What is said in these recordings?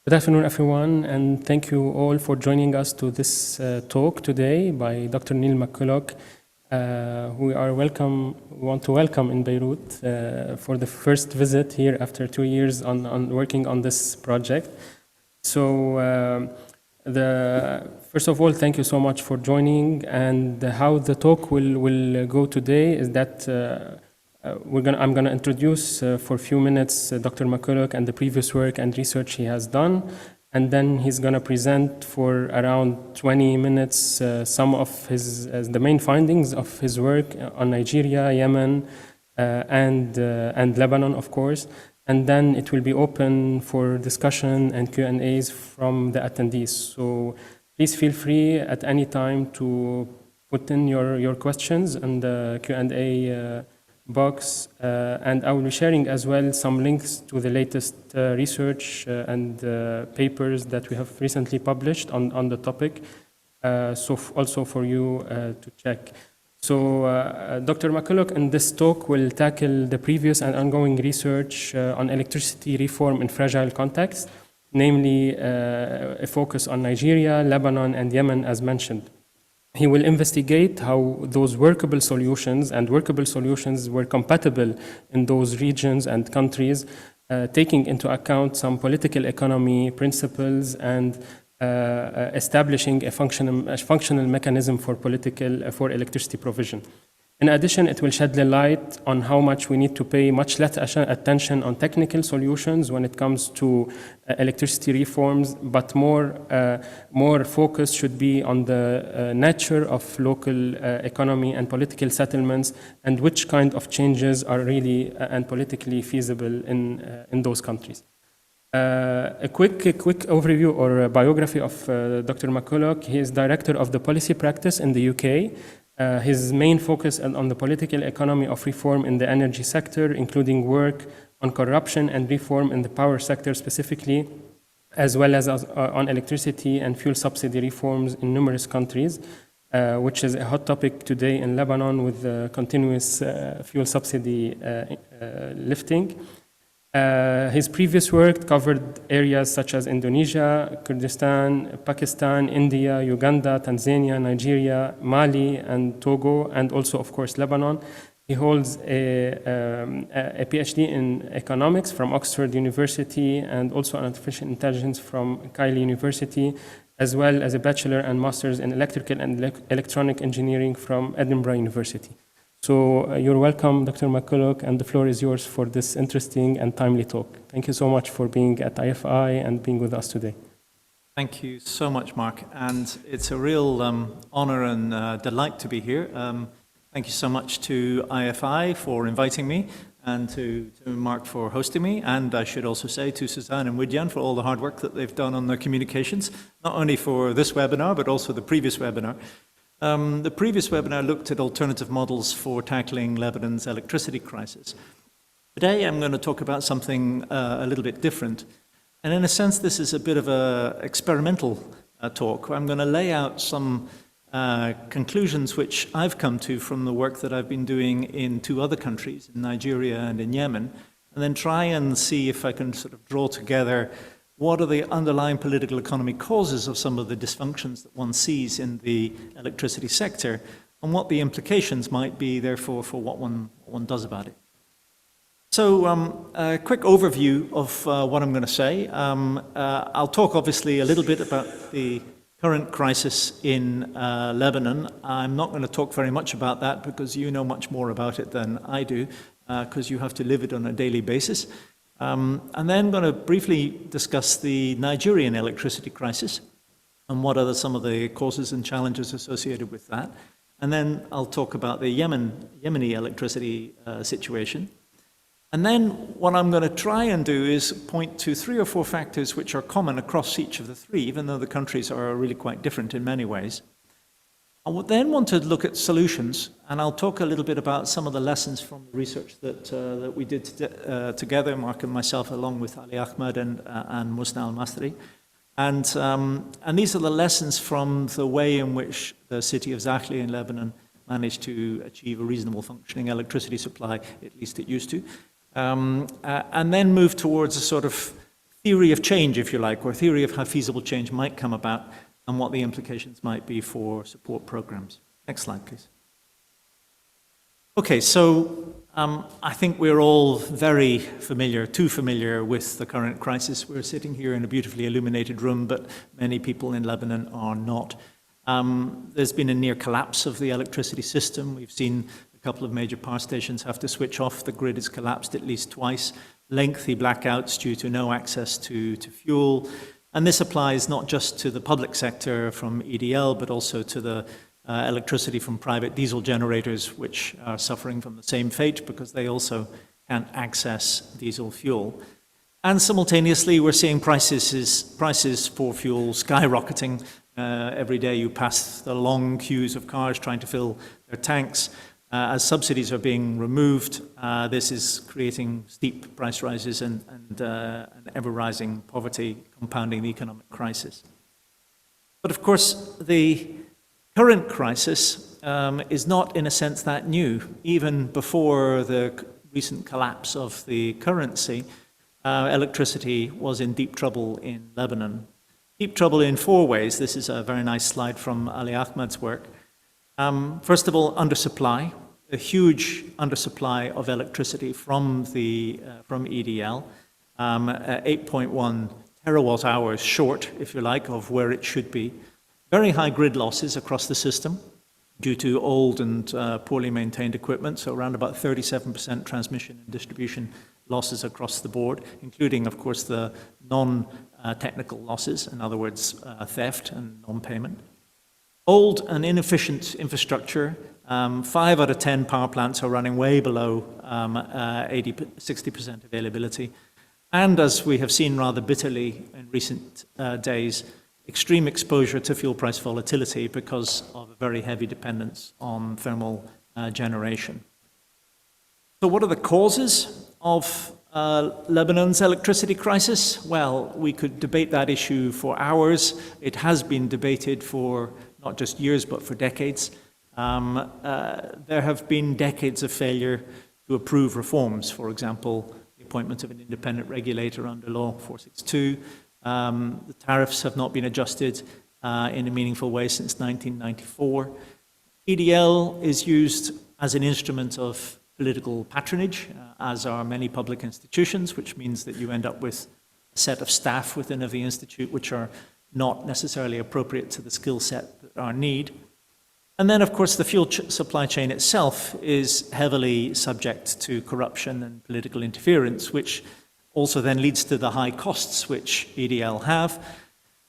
Good afternoon, everyone, and thank you all for joining us to this talk today by Dr. Neil McCulloch, who we want to welcome in Beirut for the first visit here after 2 years on working on this project. So, first of all, thank you so much for joining. And how the talk will go today is that I'm going to introduce for a few minutes Dr. McCulloch and the previous work and research he has done. And then he's going to present for around 20 minutes some of the main findings of his work on Nigeria, Yemen, and Lebanon, of course. And then it will be open for discussion and Q&As from the attendees. So please feel free at any time to put in your questions in the Q&A box, and I will be sharing as well some links to the latest research and papers that we have recently published on the topic, so also for you to check. So Dr. McCulloch in this talk will tackle the previous and ongoing research on electricity reform in fragile contexts, namely a focus on Nigeria, Lebanon, and Yemen as mentioned. He will investigate how those workable solutions were compatible in those regions and countries, taking into account some political economy principles and establishing a functional mechanism for electricity provision. In addition, it will shed the light on how much we need to pay much less attention on technical solutions when it comes to electricity reforms, but more focus should be on the nature of local economy and political settlements, and which kind of changes are really and politically feasible in those countries. A quick overview or a biography of Dr. McCulloch. He is director of the policy practice in the UK. His main focus on the political economy of reform in the energy sector, including work on corruption and reform in the power sector specifically, as well as on electricity and fuel subsidy reforms in numerous countries, which is a hot topic today in Lebanon with the continuous fuel subsidy lifting. His previous work covered areas such as Indonesia, Kyrgyzstan, Pakistan, India, Uganda, Tanzania, Nigeria, Mali, and Togo, and also, of course, Lebanon. He holds a PhD in economics from Oxford University and also on artificial intelligence from Keele University, as well as a bachelor and master's in electrical and electronic engineering from Edinburgh University. So you're welcome, Dr. McCulloch, and the floor is yours for this interesting and timely talk. Thank you so much for being at IFI and being with us today. Thank you so much, Mark, and it's a real honor and delight to be here. Thank you so much to IFI for inviting me, and to Mark for hosting me, and I should also say to Suzanne and Widyan for all the hard work that they've done on their communications, not only for this webinar, but also the previous webinar. The previous webinar looked at alternative models for tackling Lebanon's electricity crisis. Today I'm going to talk about something a little bit different. And in a sense, this is a bit of an experimental talk. I'm going to lay out some conclusions which I've come to from the work that I've been doing in 2 other countries, in Nigeria and in Yemen, and then try and see if I can sort of draw together what are the underlying political economy causes of some of the dysfunctions that one sees in the electricity sector, and what the implications might be, therefore, for what one does about it. So a quick overview of what I'm going to say. I'll talk, obviously, a little bit about the current crisis in Lebanon. I'm not going to talk very much about that because you know much more about it than I do, because you have to live it on a daily basis. And then I'm going to briefly discuss the Nigerian electricity crisis and what are some of the causes and challenges associated with that. And then I'll talk about the Yemeni electricity situation. And then what I'm going to try and do is point to 3 or 4 factors which are common across each of the 3, even though the countries are really quite different in many ways. I would then want to look at solutions, and I'll talk a little bit about some of the lessons from the research that we did together, Mark and myself, along with Ali Ahmed and Musna al-Masri. And these are the lessons from the way in which the city of Zakhli in Lebanon managed to achieve a reasonable functioning electricity supply, at least it used to, and then move towards a sort of theory of change, if you like, or theory of how feasible change might come about and what the implications might be for support programs. Next slide, please. Okay, so I think we're all very familiar, too familiar with the current crisis. We're sitting here in a beautifully illuminated room, but many people in Lebanon are not. There's been a near collapse of the electricity system. We've seen a couple of major power stations have to switch off. The grid has collapsed at least twice. Lengthy blackouts due to no access to fuel. And this applies not just to the public sector from EDL, but also to the electricity from private diesel generators, which are suffering from the same fate because they also can't access diesel fuel. And simultaneously, we're seeing prices for fuel skyrocketing. Every day you pass the long queues of cars trying to fill their tanks. As subsidies are being removed, this is creating steep price rises and ever-rising poverty, compounding the economic crisis. But of course, the current crisis is not, in a sense, that new. Even before the recent collapse of the currency, electricity was in deep trouble in Lebanon. Deep trouble in four ways. This is a very nice slide from Ali Ahmed's work. First of all, undersupply, a huge undersupply of electricity from EDL, 8.1 terawatt hours short, if you like, of where it should be. Very high grid losses across the system due to old and poorly maintained equipment, so around about 37% transmission and distribution losses across the board, including, of course, the non-technical losses, in other words, theft and non-payment. Old and inefficient infrastructure. 5 out of 10 power plants are running way below 60% availability. And as we have seen rather bitterly in recent days, extreme exposure to fuel price volatility because of a very heavy dependence on thermal generation. So what are the causes of Lebanon's electricity crisis? Well, we could debate that issue for hours. It has been debated for not just years, but for decades. There have been decades of failure to approve reforms. For example, the appointment of an independent regulator under Law 462. The tariffs have not been adjusted in a meaningful way since 1994. EDL is used as an instrument of political patronage, as are many public institutions, which means that you end up with a set of staff within the institute which are not necessarily appropriate to the skill set that are needed. And then, of course, the fuel supply chain itself is heavily subject to corruption and political interference, which also then leads to the high costs which EDL have.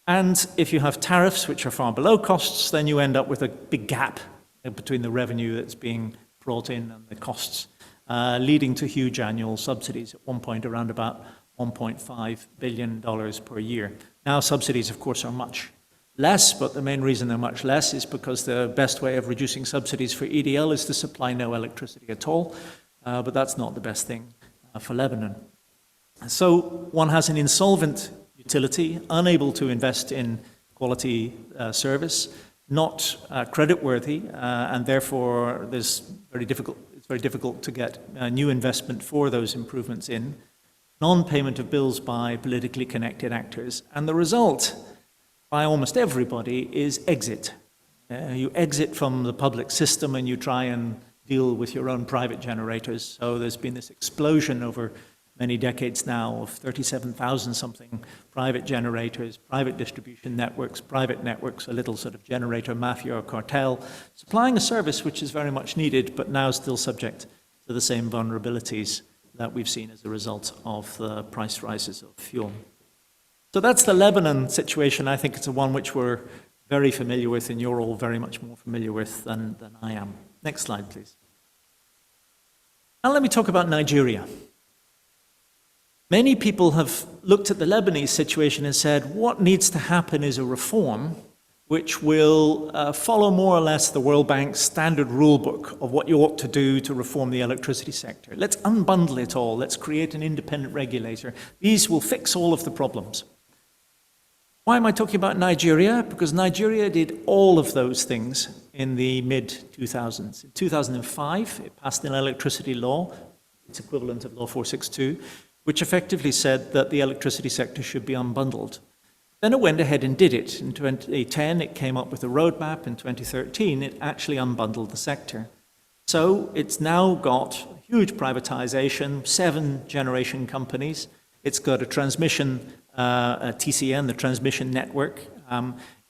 And if you have tariffs which are far below costs, then you end up with a big gap between the revenue that's being brought in and the costs, leading to huge annual subsidies, at one point around about $1.5 billion per year. Now, subsidies, of course, are much less, but the main reason they're much less is because the best way of reducing subsidies for EDL is to supply no electricity at all, but that's not the best thing for Lebanon. So one has an insolvent utility, unable to invest in quality service, not creditworthy, and therefore it's very difficult to get new investment for those improvements in, non-payment of bills by politically connected actors, and the result by almost everybody is exit. You exit from the public system and you try and deal with your own private generators. So there's been this explosion over many decades now of 37,000 something private generators, private distribution networks, private networks, a little sort of generator mafia or cartel, supplying a service which is very much needed, but now still subject to the same vulnerabilities that we've seen as a result of the price rises of fuel. So that's the Lebanon situation. I think it's a one which we're very familiar with, and you're all very much more familiar with than I am. Next slide, please. Now let me talk about Nigeria. Many people have looked at the Lebanese situation and said, what needs to happen is a reform which will follow more or less the World Bank's standard rule book of what you ought to do to reform the electricity sector. Let's unbundle it all. Let's create an independent regulator. These will fix all of the problems. Why am I talking about Nigeria? Because Nigeria did all of those things in the mid-2000s. In 2005, it passed an electricity law, its equivalent of Law 462, which effectively said that the electricity sector should be unbundled. Then it went ahead and did it. In 2010, it came up with a roadmap. In 2013, it actually unbundled the sector. So it's now got huge privatization, 7 generation companies. It's got a transmission, a TCN, the transmission network.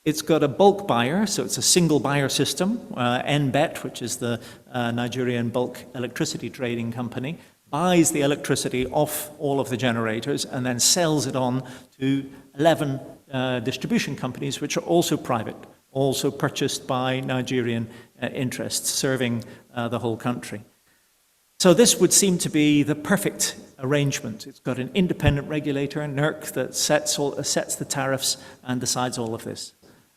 It's got a bulk buyer, so it's a single buyer system. NBET, which is the Nigerian bulk electricity trading company, buys the electricity off all of the generators and then sells it on to 11 distribution companies, which are also private, also purchased by Nigerian interests, serving the whole country. So this would seem to be the perfect arrangement. It's got an independent regulator, NERC, that sets the tariffs and decides all of this.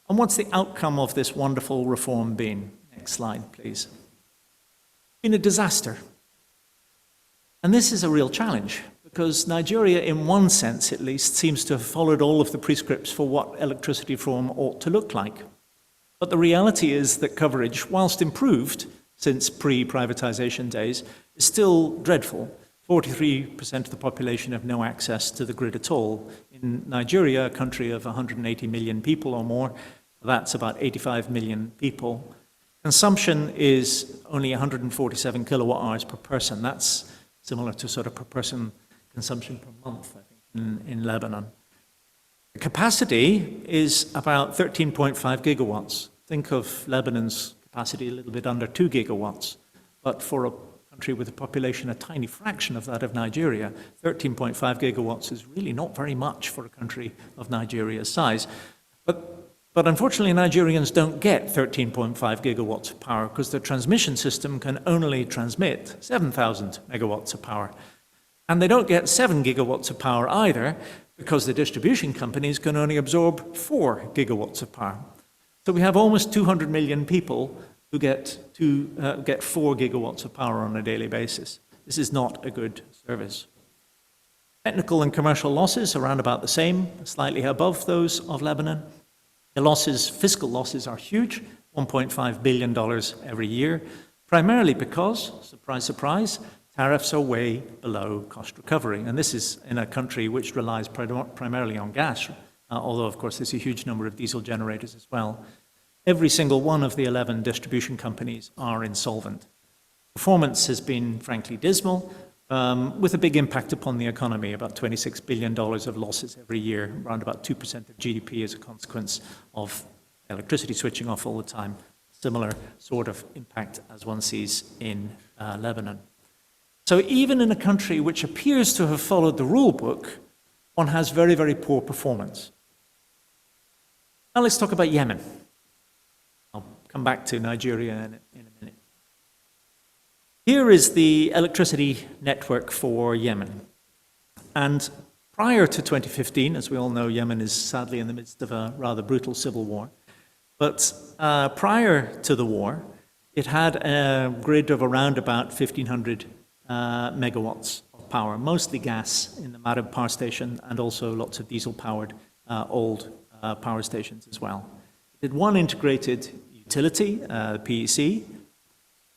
And what's the outcome of this wonderful reform been? Next slide, please. It's been a disaster. And this is a real challenge, because Nigeria, in one sense at least, seems to have followed all of the prescripts for what electricity reform ought to look like. But the reality is that coverage, whilst improved since pre-privatization days, is still dreadful. 43% of the population have no access to the grid at all. In Nigeria, a country of 180 million people or more, that's about 85 million people. Consumption is only 147 kilowatt hours per person. That's similar to sort of per person consumption per month, I think, in Lebanon. The capacity is about 13.5 gigawatts. Think of Lebanon's capacity a little bit under 2 gigawatts. But for a country with a population a tiny fraction of that of Nigeria, 13.5 gigawatts is really not very much for a country of Nigeria's size. But unfortunately, Nigerians don't get 13.5 gigawatts of power because their transmission system can only transmit 7,000 megawatts of power. And they don't get 7 gigawatts of power either because the distribution companies can only absorb 4 gigawatts of power. So we have almost 200 million people who get 4 gigawatts of power on a daily basis. This is not a good service. Technical and commercial losses around about the same, slightly above those of Lebanon. The losses, fiscal losses, are huge, $1.5 billion every year, primarily because, surprise, surprise, tariffs are way below cost recovery. And this is in a country which relies primarily on gas, although, of course, there's a huge number of diesel generators as well. Every single one of the 11 distribution companies are insolvent. Performance has been, frankly, dismal, with a big impact upon the economy, about $26 billion of losses every year, around about 2% of GDP as a consequence of electricity switching off all the time. Similar sort of impact as one sees in Lebanon. So even in a country which appears to have followed the rule book, one has very, very poor performance. Now let's talk about Yemen. I'll come back to Nigeria in a minute. Here is the electricity network for Yemen. And prior to 2015, as we all know, Yemen is sadly in the midst of a rather brutal civil war. But prior to the war, it had a grid of around about 1,500 megawatts of power, mostly gas in the Marib power station and also lots of diesel-powered old power stations as well. It had one integrated utility, PEC.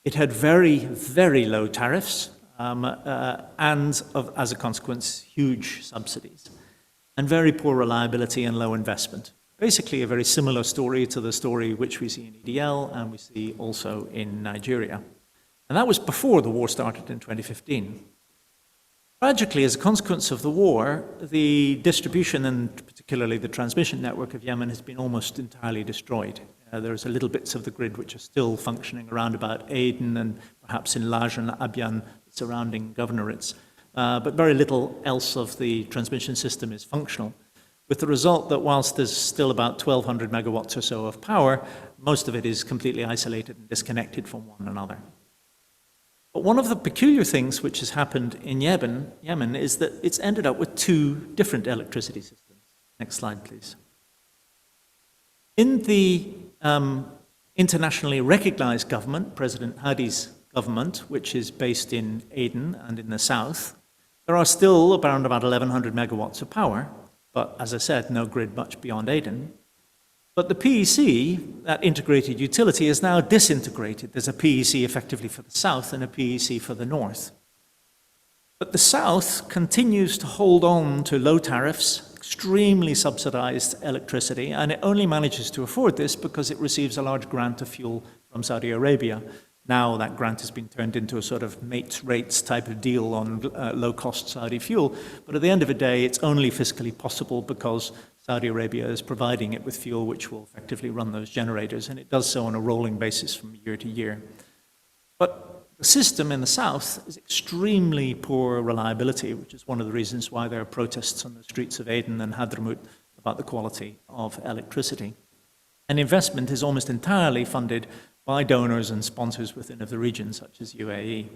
It had very, very low tariffs and, as a consequence, huge subsidies and very poor reliability and low investment. Basically a very similar story to the story which we see in EDL and we see also in Nigeria. And that was before the war started in 2015. Tragically, as a consequence of the war, the distribution and particularly the transmission network of Yemen has been almost entirely destroyed. There's a little bits of the grid which are still functioning around about Aden and perhaps in Laj and Abyan, surrounding governorates. But very little else of the transmission system is functional, with the result that whilst there's still about 1,200 megawatts or so of power, most of it is completely isolated and disconnected from one another. But one of the peculiar things which has happened in Yemen is that it's ended up with 2 different electricity systems. Next slide, please. In the internationally recognized government, President Hadi's government, which is based in Aden and in the south, there are still around about 1,100 megawatts of power, but as I said, no grid much beyond Aden. But the PEC, that integrated utility, is now disintegrated. There's a PEC effectively for the south and a PEC for the north. But the South continues to hold on to low tariffs, extremely subsidized electricity, and it only manages to afford this because it receives a large grant of fuel from Saudi Arabia. Now that grant has been turned into a sort of mates rates type of deal on low-cost Saudi fuel. But at the end of the day, it's only fiscally possible because Saudi Arabia is providing it with fuel which will effectively run those generators, and it does so on a rolling basis from year to year. But the system in the south is extremely poor reliability, which is one of the reasons why there are protests on the streets of Aden and Hadramaut about the quality of electricity. And investment is almost entirely funded by donors and sponsors within the region, such as UAE.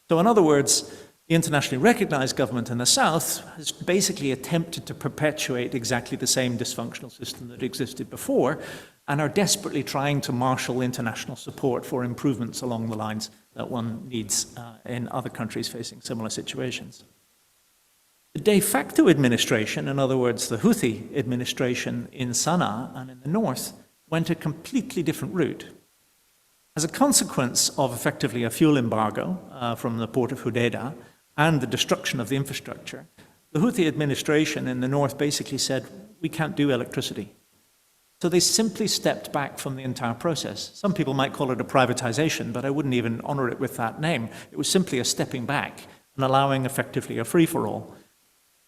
So in other words, the internationally recognized government in the south has basically attempted to perpetuate exactly the same dysfunctional system that existed before, and are desperately trying to marshal international support for improvements along the lines that one needs in other countries facing similar situations. The de facto administration, in other words, the Houthi administration in Sana'a and in the north, went a completely different route. As a consequence of effectively a fuel embargo from the port of Hodeidah and the destruction of the infrastructure, the Houthi administration in the north basically said, we can't do electricity. So they simply stepped back from the entire process. Some people might call it a privatization, but I wouldn't even honor it with that name. It was simply a stepping back and allowing effectively a free-for-all.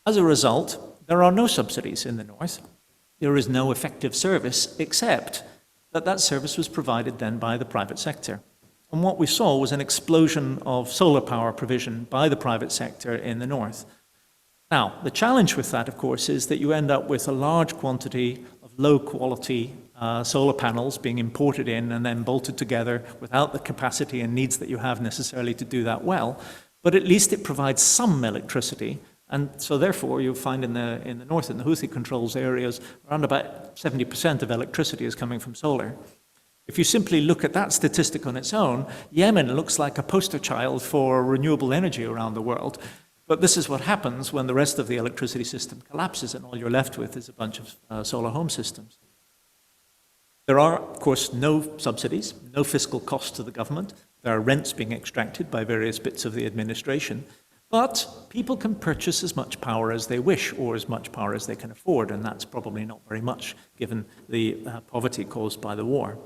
As a result, there are no subsidies in the north. There is no effective service, except that that service was provided then by the private sector. And what we saw was an explosion of solar power provision by the private sector in the north. Now, the challenge with that, of course, is that you end up with a large quantity of low-quality solar panels being imported in and then bolted together without the capacity and needs that you have necessarily to do that well. But at least it provides some electricity. And so therefore, you'll find in the north, in the Houthi controls areas, around about 70% of electricity is coming from solar. If you simply look at that statistic on its own, Yemen looks like a poster child for renewable energy around the world. But this is what happens when the rest of the electricity system collapses and all you're left with is a bunch of solar home systems. There are, of course, no subsidies, no fiscal cost to the government. There are rents being extracted by various bits of the administration. But people can purchase as much power as they wish or as much power as they can afford, and that's probably not very much given the poverty caused by the war.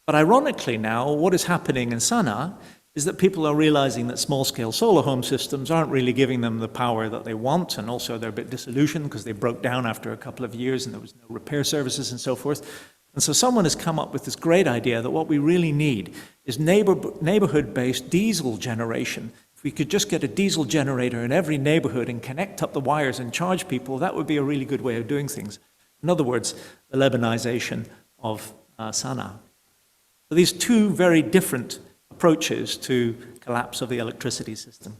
But ironically now, what is happening in Sana'a is that people are realizing that small-scale solar home systems aren't really giving them the power that they want, and also they're a bit disillusioned because they broke down after a couple of years and there was no repair services and so forth. And so someone has come up with this great idea that what we really need is neighborhood-based diesel generation. If we could just get a diesel generator in every neighborhood and connect up the wires and charge people, that would be a really good way of doing things. In other words, the Lebanization of Sana'a. So these two very different approaches to collapse of the electricity system.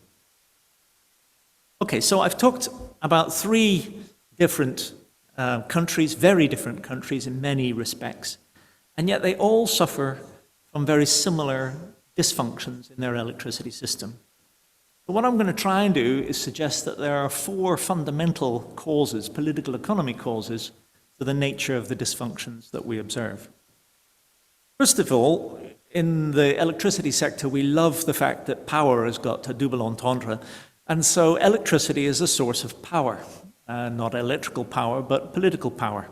Okay, so I've talked about three different countries, very different countries in many respects, and yet they all suffer from very similar dysfunctions in their electricity system. So what I'm going to try and do is suggest that there are four fundamental causes, political economy causes, to the nature of the dysfunctions that we observe. First of all, in the electricity sector, we love the fact that power has got a double entendre, and so electricity is a source of power, not electrical power, but political power.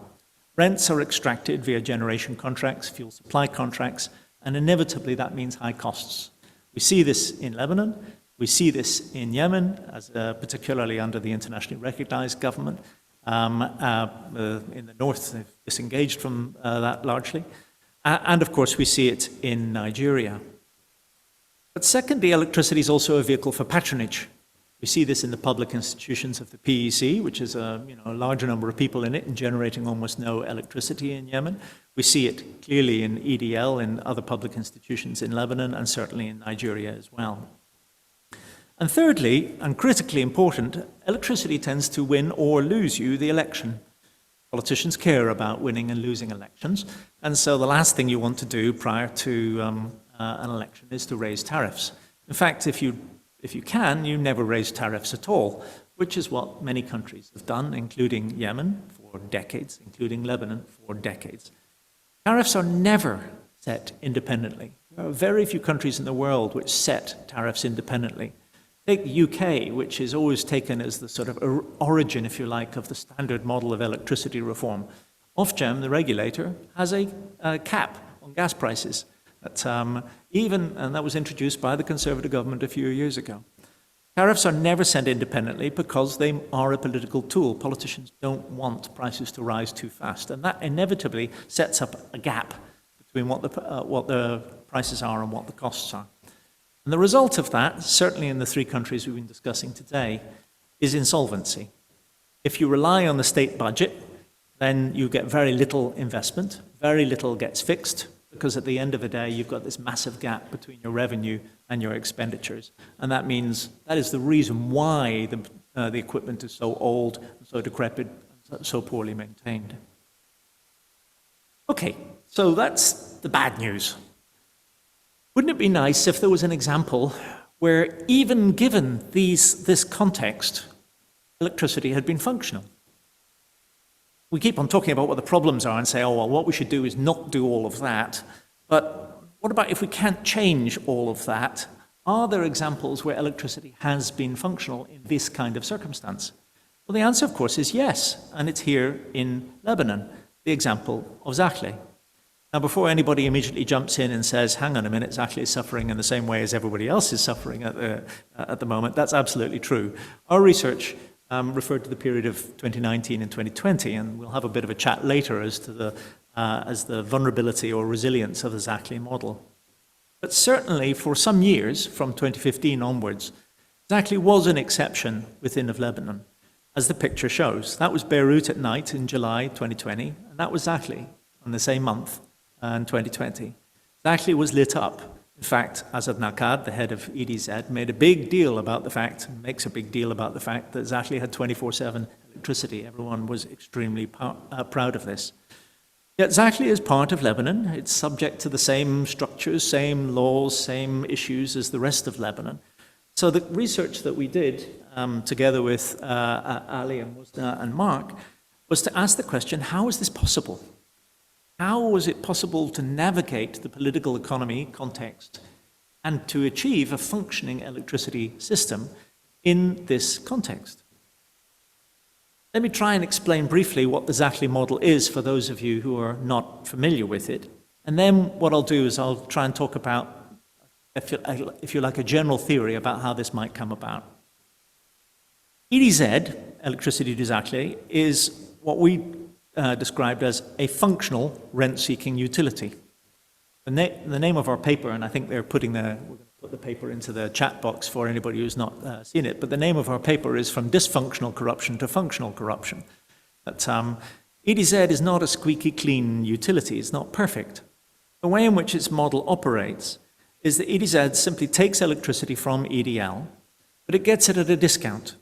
Rents are extracted via generation contracts, fuel supply contracts, and inevitably that means high costs. We see this in Lebanon, we see this in Yemen, as particularly under the internationally recognized government. In the north, they've disengaged from that largely. And of course, we see it in Nigeria. But secondly, electricity is also a vehicle for patronage. We see this in the public institutions of the PEC, which is a larger number of people in it and generating almost no electricity in Yemen. We see it clearly in EDL and other public institutions in Lebanon and certainly in Nigeria as well. And thirdly, and critically important, electricity tends to win or lose you the election. Politicians care about winning and losing elections, and so the last thing you want to do prior to an election is to raise tariffs. In fact, if you can, you never raise tariffs at all, which is what many countries have done, including Yemen for decades, including Lebanon for decades. Tariffs are never set independently. There are very few countries in the world which set tariffs independently. Take the UK, which is always taken as the sort of origin, if you like, of the standard model of electricity reform. Ofgem, the regulator, has a cap on gas prices and that was introduced by the Conservative government a few years ago. Tariffs are never set independently because they are a political tool. Politicians don't want prices to rise too fast, and that inevitably sets up a gap between what the prices are and what the costs are. And the result of that, certainly in the three countries we've been discussing today, is insolvency. If you rely on the state budget, then you get very little investment, very little gets fixed, because at the end of the day, you've got this massive gap between your revenue and your expenditures. And that means that is the reason why the equipment is so old, so decrepit, and so poorly maintained. Okay, so that's the bad news. Wouldn't it be nice if there was an example where, even given this context, electricity had been functional? We keep on talking about what the problems are and say, oh, well, what we should do is not do all of that. But what about if we can't change all of that? Are there examples where electricity has been functional in this kind of circumstance? Well, the answer, of course, is yes, and it's here in Lebanon, the example of Zahle. Now, before anybody immediately jumps in and says, hang on a minute, Zahle is suffering in the same way as everybody else is suffering at the moment, that's absolutely true. Our research referred to the period of 2019 and 2020, and we'll have a bit of a chat later as to the vulnerability or resilience of the Zahle model. But certainly for some years, from 2015 onwards, Zahle was an exception within of Lebanon, as the picture shows. That was Beirut at night in July 2020, and that was Zahle in the same month in 2020. Zahle was lit up. In fact, Asad Nakad, the head of EDZ, makes a big deal about the fact that Zahle had 24/7 electricity. Everyone was extremely proud of this. Yet Zahle is part of Lebanon. It's subject to the same structures, same laws, same issues as the rest of Lebanon. So the research that we did together with Ali and Mark was to ask the question, how is this possible? How was it possible to navigate the political economy context and to achieve a functioning electricity system in this context? Let me try and explain briefly what the Zahle model is for those of you who are not familiar with it. And then what I'll do is I'll try and talk about, if you like, a general theory about how this might come about. EDZ, electricity to Zahle, is what we described as a functional rent-seeking utility. The name of our paper, and I think we're going to put the paper into the chat box for anybody who's not seen it, but the name of our paper is From Dysfunctional Corruption to Functional Corruption. That EDZ is not a squeaky clean utility, it's not perfect. The way in which its model operates is that EDZ simply takes electricity from EDL, but it gets it at a discount.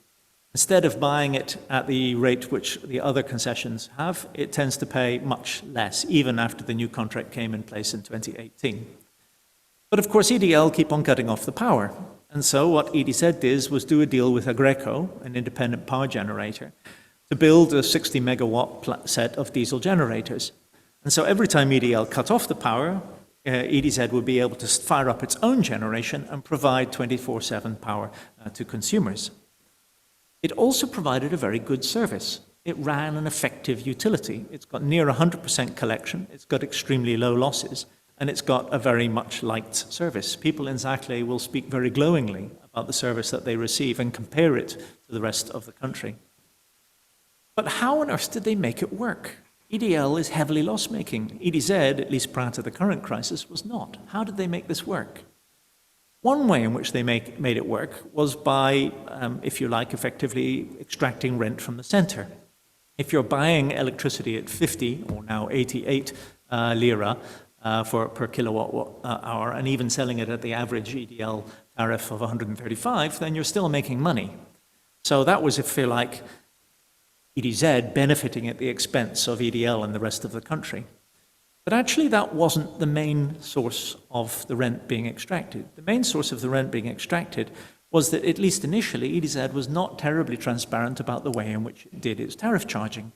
Instead of buying it at the rate which the other concessions have, it tends to pay much less, even after the new contract came in place in 2018. But of course, EDL keep on cutting off the power. And so what EDZ did was do a deal with Aggreko, an independent power generator, to build a 60 megawatt set of diesel generators. And so every time EDL cut off the power, EDZ would be able to fire up its own generation and provide 24/7 power to consumers. It also provided a very good service. It ran an effective utility. It's got near 100% collection, it's got extremely low losses, and it's got a very much liked service. People in Zahle will speak very glowingly about the service that they receive and compare it to the rest of the country. But how on earth did they make it work? EDL is heavily loss-making. EDZ, at least prior to the current crisis, was not. How did they make this work? One way in which they made it work was by, if you like, effectively extracting rent from the center. If you're buying electricity at 50 or now 88 lira per kilowatt hour, and even selling it at the average EDL tariff of 135, then you're still making money. So that was, if you like, EDZ benefiting at the expense of EDL and the rest of the country. But actually that wasn't the main source of the rent being extracted. The main source of the rent being extracted was that, at least initially, EDZ was not terribly transparent about the way in which it did its tariff charging.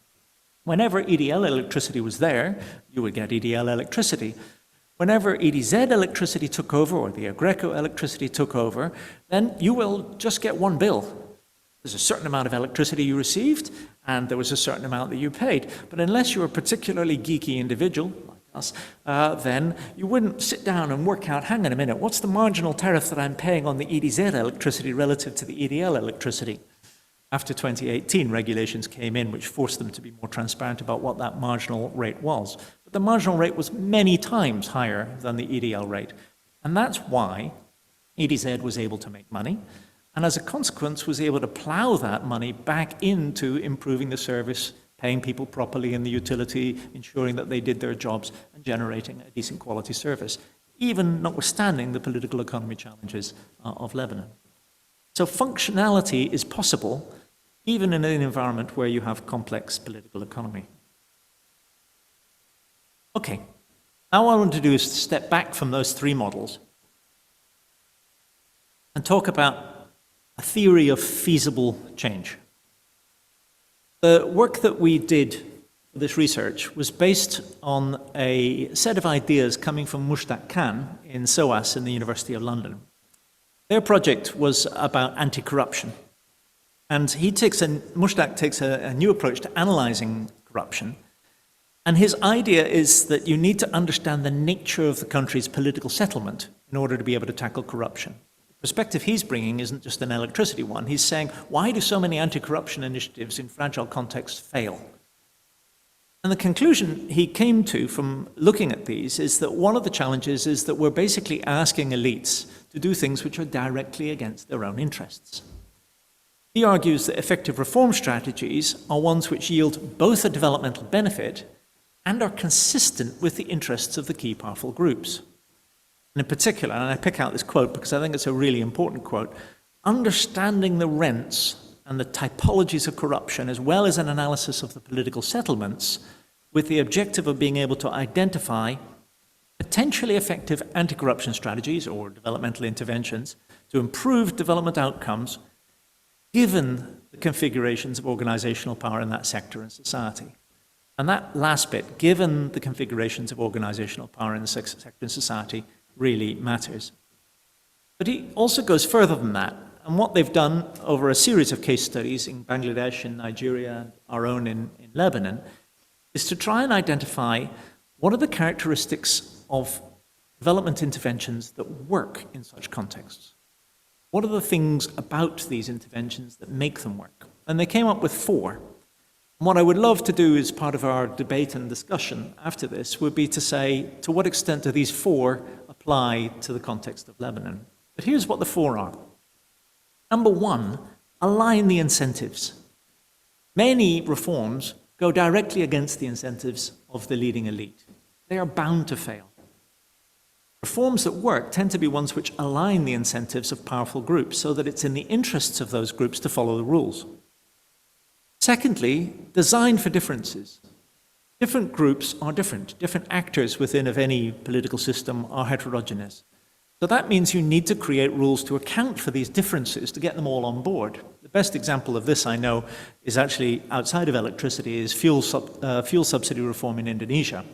Whenever EDL electricity was there, you would get EDL electricity. whenever EDZ electricity took over, or the Agreco electricity took over, then you will just get one bill. There's a certain amount of electricity you received, and there was a certain amount that you paid. But unless you're a particularly geeky individual, like us, then you wouldn't sit down and work out, hang on a minute, what's the marginal tariff that I'm paying on the EDZ electricity relative to the EDL electricity? After 2018, regulations came in which forced them to be more transparent about what that marginal rate was. But the marginal rate was many times higher than the EDL rate. And that's why EDZ was able to make money, and as a consequence was able to plow that money back into improving the service, paying people properly in the utility, ensuring that they did their jobs, and generating a decent quality service, even notwithstanding the political economy challenges of Lebanon. So functionality is possible, even in an environment where you have complex political economy. Okay, now what I want to do is step back from those three models and talk about a theory of feasible change. The work that we did for this research was based on a set of ideas coming from Mushtaq Khan in SOAS in the University of London. Their project was about anti-corruption. And Mushtaq takes a new approach to analyzing corruption. And his idea is that you need to understand the nature of the country's political settlement in order to be able to tackle corruption. The perspective he's bringing isn't just an electricity one. He's saying, why do so many anti-corruption initiatives in fragile contexts fail? And the conclusion he came to from looking at these is that one of the challenges is that we're basically asking elites to do things which are directly against their own interests. He argues that effective reform strategies are ones which yield both a developmental benefit and are consistent with the interests of the key powerful groups. And in particular, and I pick out this quote because I think it's a really important quote, understanding the rents and the typologies of corruption, as well as an analysis of the political settlements, with the objective of being able to identify potentially effective anti-corruption strategies or developmental interventions to improve development outcomes given the configurations of organizational power in that sector and society. And that last bit, given the configurations of organizational power in the sector and society, really matters. But he also goes further than that. And what they've done over a series of case studies in Bangladesh, in Nigeria, our own in Lebanon, is to try and identify what are the characteristics of development interventions that work in such contexts. What are the things about these interventions that make them work? And they came up with 4. And what I would love to do as part of our debate and discussion after this would be to say, to what extent do these 4 apply to the context of Lebanon? But here's what the 4 are. Number 1, align the incentives. Many reforms go directly against the incentives of the leading elite. They are bound to fail. Reforms that work tend to be ones which align the incentives of powerful groups so that it's in the interests of those groups to follow the rules. Secondly, design for differences. Different groups are different. Different actors within of any political system are heterogeneous. So that means you need to create rules to account for these differences to get them all on board. The best example of this I know is actually outside of electricity is fuel subsidy reform in Indonesia.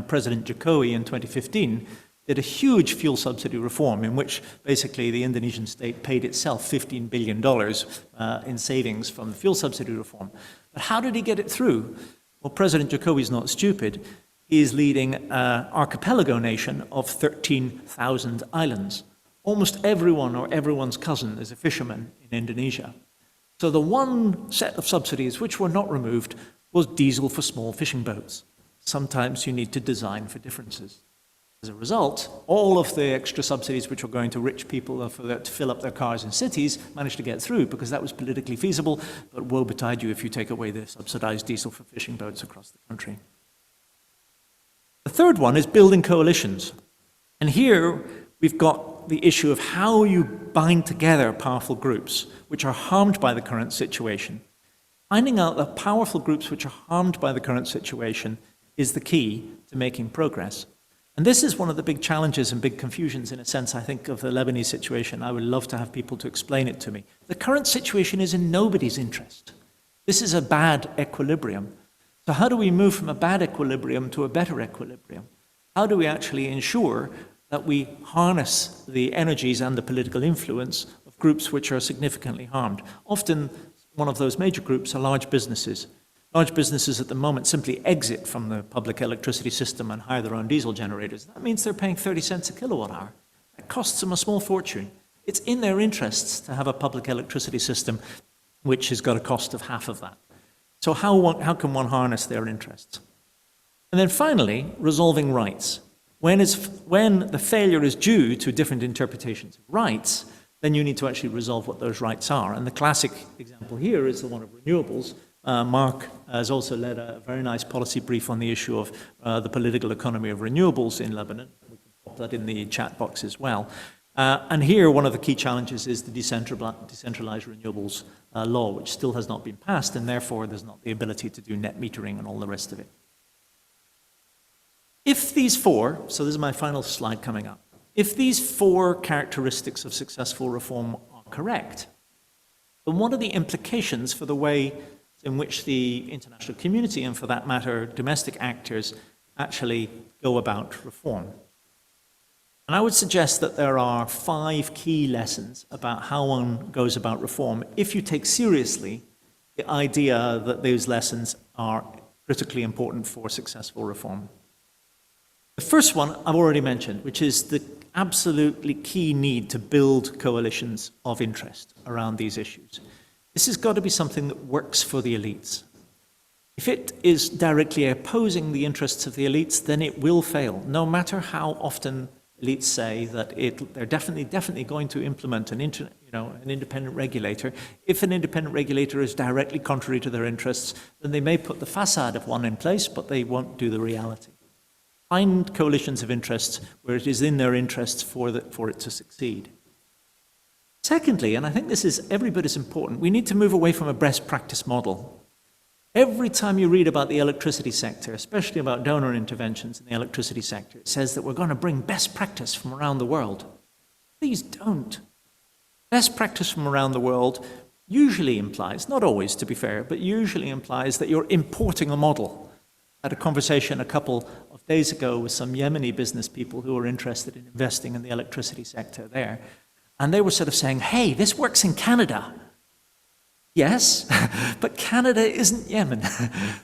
President Jokowi in 2015 did a huge fuel subsidy reform in which basically the Indonesian state paid itself $15 billion in savings from the fuel subsidy reform. But how did he get it through? Well, President Jokowi is not stupid. He is leading an archipelago nation of 13,000 islands. Almost everyone or everyone's cousin is a fisherman in Indonesia. So the one set of subsidies which were not removed was diesel for small fishing boats. Sometimes you need to design for differences. As a result, all of the extra subsidies which were going to rich people to fill up their cars in cities managed to get through because that was politically feasible, but woe betide you if you take away the subsidized diesel for fishing boats across the country. The third one is building coalitions. And here we've got the issue of how you bind together powerful groups which are harmed by the current situation. Finding out the powerful groups which are harmed by the current situation is the key to making progress. And this is one of the big challenges and big confusions, in a sense, I think, of the Lebanese situation. I would love to have people to explain it to me. The current situation is in nobody's interest. This is a bad equilibrium. So how do we move from a bad equilibrium to a better equilibrium? How do we actually ensure that we harness the energies and the political influence of groups which are significantly harmed? Often, one of those major groups are large businesses. Large businesses at the moment simply exit from the public electricity system and hire their own diesel generators. That means they're paying 30 cents a kilowatt hour. That costs them a small fortune. It's in their interests to have a public electricity system which has got a cost of half of that. So how can one harness their interests? And then finally, resolving rights. When the failure is due to different interpretations of rights, then you need to actually resolve what those rights are. And the classic example here is the one of renewables. Mark has also led a very nice policy brief on the issue of the political economy of renewables in Lebanon. We can pop that in the chat box as well. And here, one of the key challenges is the decentralized renewables law, which still has not been passed, and therefore there's not the ability to do net metering and all the rest of it. If these four, so this is my final slide coming up, if these four characteristics of successful reform are correct, then what are the implications for the way in which the international community, and for that matter, domestic actors, actually go about reform? And I would suggest that there are 5 key lessons about how one goes about reform if you take seriously the idea that those lessons are critically important for successful reform. The first one I've already mentioned, which is the absolutely key need to build coalitions of interest around these issues. This has got to be something that works for the elites. If it is directly opposing the interests of the elites, then it will fail, no matter how often elites say that they're definitely going to implement an independent regulator. If an independent regulator is directly contrary to their interests, then they may put the facade of one in place, but they won't do the reality. Find coalitions of interests where it is in their interests for it to succeed. Secondly, and I think this is every bit as important, we need to move away from a best practice model. Every time you read about the electricity sector, especially about donor interventions in the electricity sector, it says that we're going to bring best practice from around the world. Please don't. Best practice from around the world usually implies, not always to be fair, but usually implies that you're importing a model. I had a conversation a couple of days ago with some Yemeni business people who were interested in investing in the electricity sector there. And they were sort of saying, hey, this works in Canada. Yes, but Canada isn't Yemen.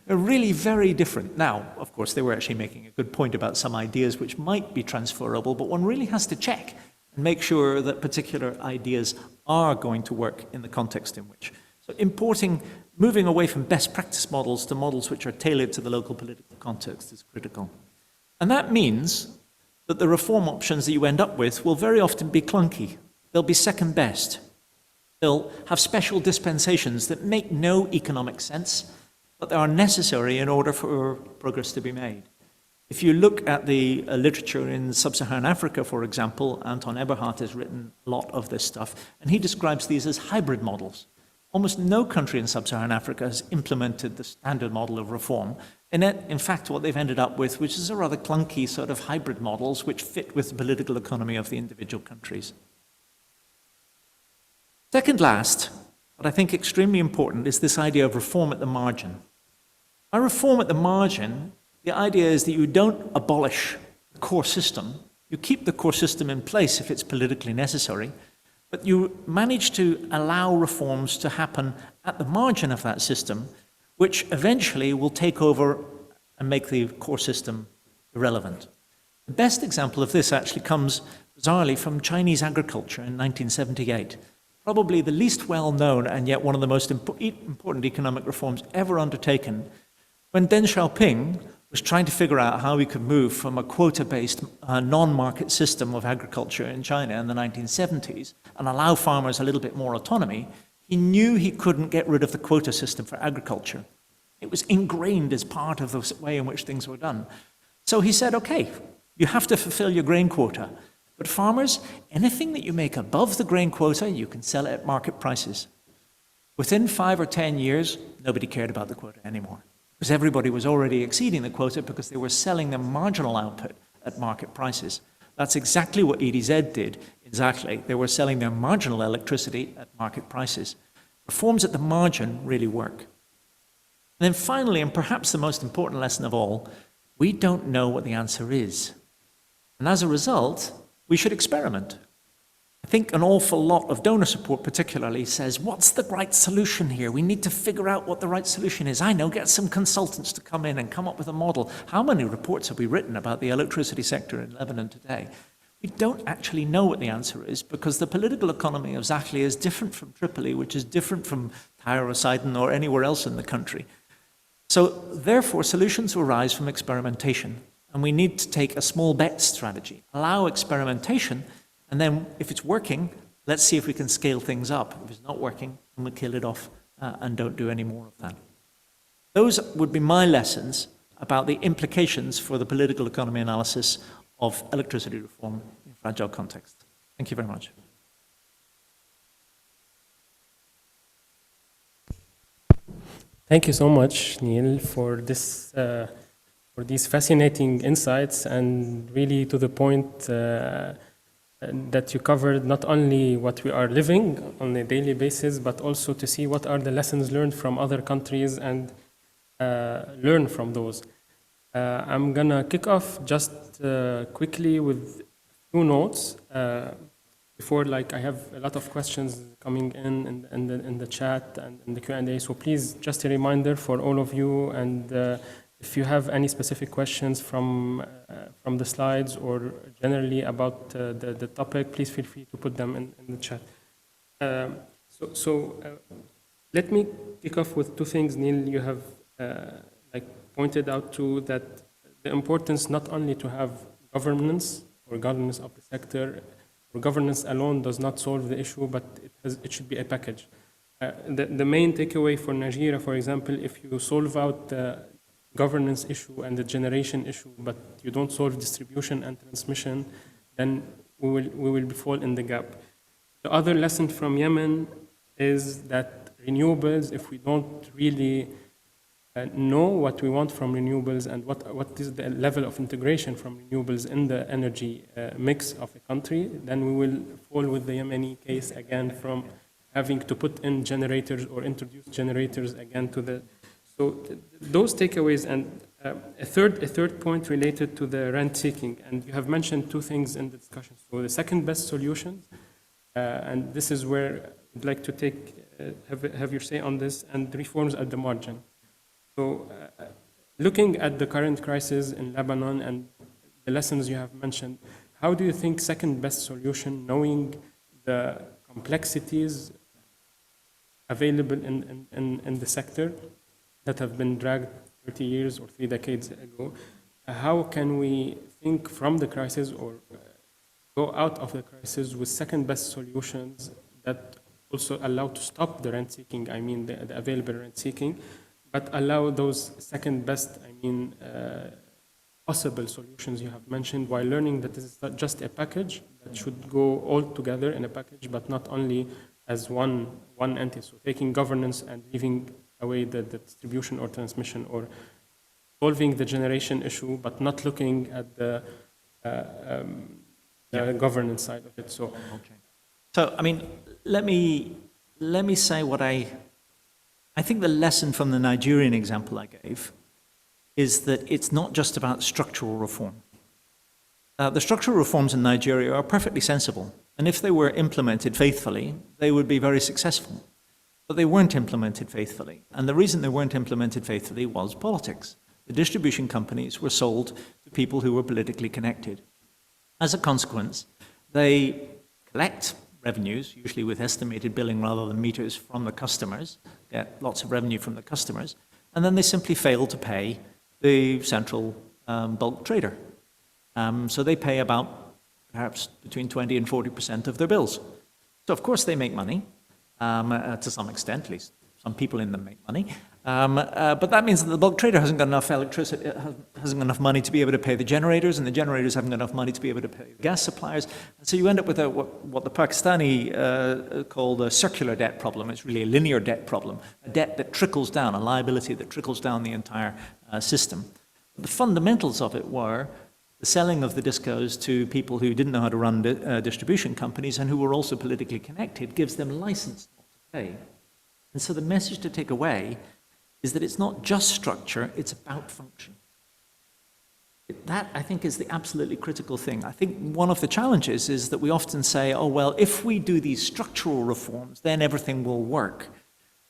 They're really very different. Now, of course, they were actually making a good point about some ideas which might be transferable, but one really has to check and make sure that particular ideas are going to work in the context in which. So moving away from best practice models to models which are tailored to the local political context is critical. And that means that the reform options that you end up with will very often be clunky. They'll be second best. They'll have special dispensations that make no economic sense, but they are necessary in order for progress to be made. If you look at the literature in sub-Saharan Africa, for example, Anton Eberhard has written a lot of this stuff, and he describes these as hybrid models. Almost no country in sub-Saharan Africa has implemented the standard model of reform. And in fact, what they've ended up with, which is a rather clunky sort of hybrid models which fit with the political economy of the individual countries. Second last, but I think extremely important, is this idea of reform at the margin. By reform at the margin, the idea is that you don't abolish the core system. You keep the core system in place if it's politically necessary, but you manage to allow reforms to happen at the margin of that system, which eventually will take over and make the core system irrelevant. The best example of this actually comes bizarrely from Chinese agriculture in 1978. Probably the least well-known and yet one of the most important economic reforms ever undertaken, when Deng Xiaoping was trying to figure out how we could move from a quota-based non-market system of agriculture in China in the 1970s and allow farmers a little bit more autonomy. He knew he couldn't get rid of the quota system for agriculture. It was ingrained as part of the way in which things were done. So he said, okay, you have to fulfill your grain quota. But farmers, anything that you make above the grain quota, you can sell it at market prices. Within 5 or 10 years, nobody cared about the quota anymore, because everybody was already exceeding the quota because they were selling their marginal output at market prices. That's exactly what EDZ did in Zahle. They were selling their marginal electricity at market prices. Reforms at the margin really work. And then finally, and perhaps the most important lesson of all, we don't know what the answer is. And as a result, we should experiment. I think an awful lot of donor support particularly says, what's the right solution here? We need to figure out what the right solution is. I know, get some consultants to come in and come up with a model. How many reports have we written about the electricity sector in Lebanon today? We don't actually know what the answer is, because the political economy of Zakhli is different from Tripoli, which is different from Tyre or Sidon or anywhere else in the country. So therefore, solutions arise from experimentation. And we need to take a small bet strategy, allow experimentation, and then if it's working, let's see if we can scale things up. If it's not working, then we kill it off and don't do any more of that. Those would be my lessons about the implications for the political economy analysis of electricity reform in fragile context. Thank you very much. Thank you so much, Neil, for this for these fascinating insights, and really to the point that you covered not only what we are living on a daily basis, but also to see what are the lessons learned from other countries and learn from those. I'm gonna kick off just quickly with a few notes before, like, I have a lot of questions coming in the chat and in the Q&A. So please, just a reminder for all of you, and if you have any specific questions from the slides or generally about the topic, please feel free to put them in the chat. Let me kick off with two things, Neil. You have pointed out to that the importance not only to have governance or governance of the sector, or governance alone does not solve the issue, but it should be a package. The main takeaway for Nigeria, for example, if you solve out the governance issue and the generation issue, but you don't solve distribution and transmission, then we will fall in the gap. The other lesson from Yemen is that renewables, if we don't really know what we want from renewables and what is the level of integration from renewables in the energy mix of a country, then we will fall with the Yemeni case again, from having to put in generators or introduce generators again to the. So those takeaways, and a third point related to the rent seeking, and you have mentioned two things in the discussion. So the second best solutions, and this is where I'd like to take have your say on this, and reforms at the margin. So looking at the current crisis in Lebanon and the lessons you have mentioned, how do you think second best solution, knowing the complexities available in the sector that have been dragged 30 years or 3 decades ago, how can we think from the crisis or go out of the crisis with second best solutions that also allow to stop the rent seeking, I mean the available rent seeking, but allow those second best, possible solutions you have mentioned, while learning that this is not just a package that should go all together in a package, but not only as one entity. So taking governance and leaving away the distribution or transmission, or solving the generation issue, but not looking at the governance side of it. So, okay. So, I mean, let me say what I think the lesson from the Nigerian example I gave is that it's not just about structural reform. The structural reforms in Nigeria are perfectly sensible, and if they were implemented faithfully, they would be very successful. But they weren't implemented faithfully, and the reason they weren't implemented faithfully was politics. The distribution companies were sold to people who were politically connected. As a consequence, they collect revenues, usually with estimated billing rather than meters, from the customers, get lots of revenue from the customers, and then they simply fail to pay the central bulk trader. So they pay about perhaps between 20 and 40% of their bills. So of course they make money, to some extent, at least some people in them make money. But that means that the bulk trader hasn't got enough electricity, hasn't got enough money to be able to pay the generators, and the generators haven't got enough money to be able to pay the gas suppliers. And so you end up with what the Pakistani call the circular debt problem. It's really a linear debt problem, a debt that trickles down, a liability that trickles down the entire system. But the fundamentals of it were the selling of the discos to people who didn't know how to run distribution companies and who were also politically connected gives them license not to pay. And so the message to take away is that it's not just structure, it's about function. That, I think, is the absolutely critical thing. I think one of the challenges is that we often say, oh, well, if we do these structural reforms, then everything will work.